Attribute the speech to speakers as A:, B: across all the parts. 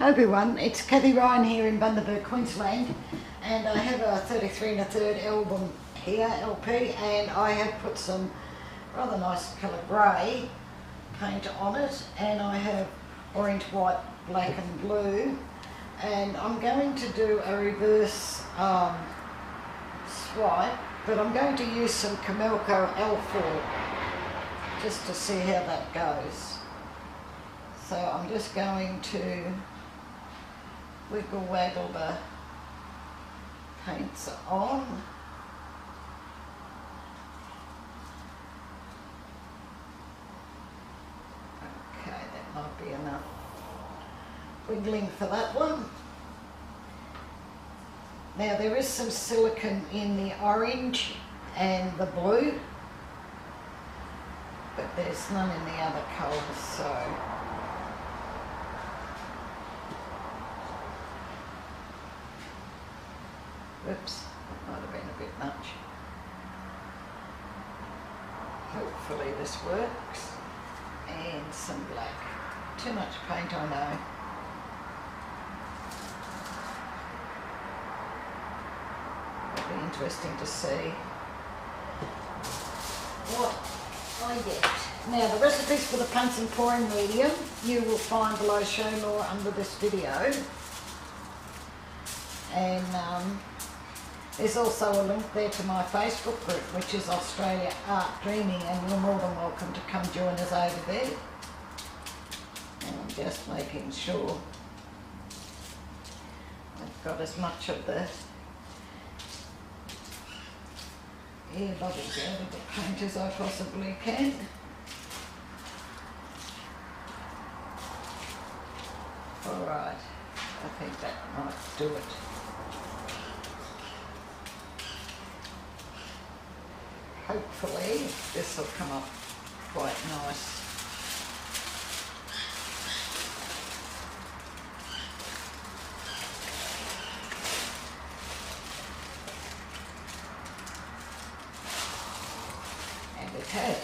A: Hi everyone, it's Kathie Ryan here in Bundaberg, Queensland, and I have a 33 1/3 album here, LP, and I have put some rather nice colour grey paint on it, and I have orange, white, black and blue, and I'm going to do a reverse swipe, but I'm going to use some Camelco L4 just to see how that goes. So I'm just going to wiggle waggle the paints on. Okay, that might be enough wiggling for that one. Now there is some silicone in the orange and the blue, but there's none in the other colours, so oops, that might have been a bit much. Hopefully this works. And some black. Too much paint, I know. It'll be interesting to see what I get. Now the recipes for the punch and pouring medium you will find below, show more under this video. And there's also a link there to my Facebook group, which is Australia Art Dreaming, and you're more than welcome to come join us over there. And I'm just making sure I've got as much of the air bubbles out of the paint as I possibly can. Alright, I think that might do it. Hopefully this will come up quite nice. And it has.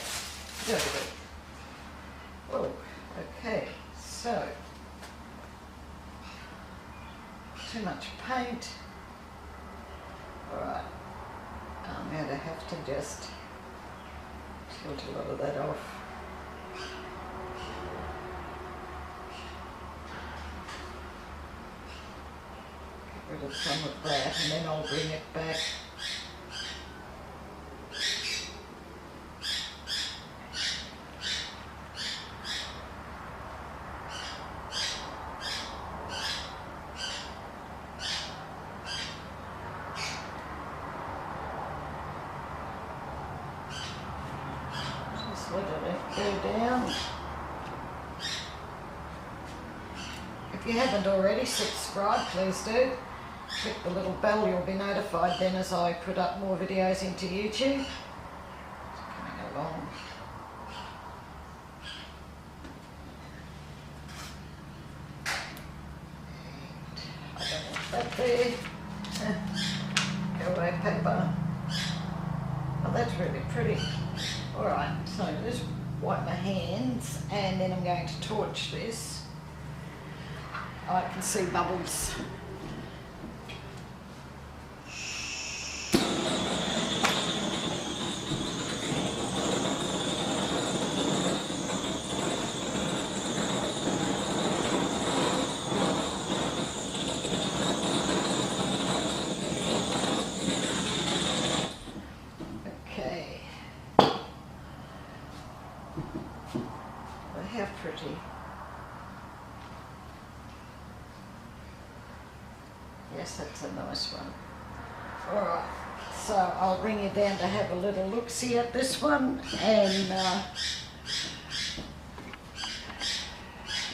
A: Good. Oh, okay, so too much paint. Alright. I'm going to have to just tilt a lot of that off. Get rid of some of that and then I'll bring it back. Let it go down. If you haven't already subscribed, please do. Click the little bell, you'll be notified then as I put up more videos into YouTube. It's coming along. And I don't want that there. Go away, paper. Oh, that's really pretty. Alright, so just wipe my hands and then I'm going to torch this. I can see bubbles. How pretty. Yes, that's a nice one. Alright, so I'll bring you down to have a little look-see at this one, and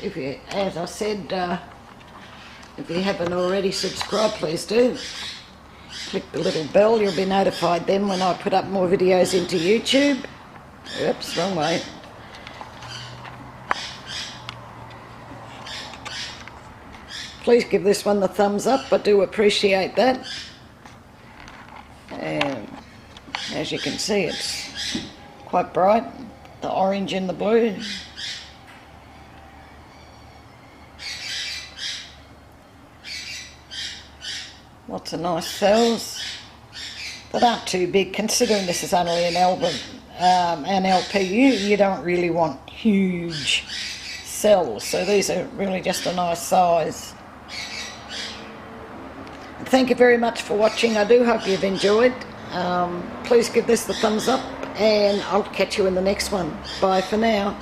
A: if you, as I said, if you haven't already subscribed, please do. Click the little bell, you'll be notified then when I put up more videos into YouTube. Oops, wrong way. Please give this one the thumbs up, I do appreciate that. And as you can see, it's quite bright, the orange and the blue. Lots of nice cells that aren't too big, considering this is only an album, an LP. You don't really want huge cells, so these are really just a nice size. Thank you very much for watching. I do hope you've enjoyed. Please give this the thumbs up, and I'll catch you in the next one. Bye for now.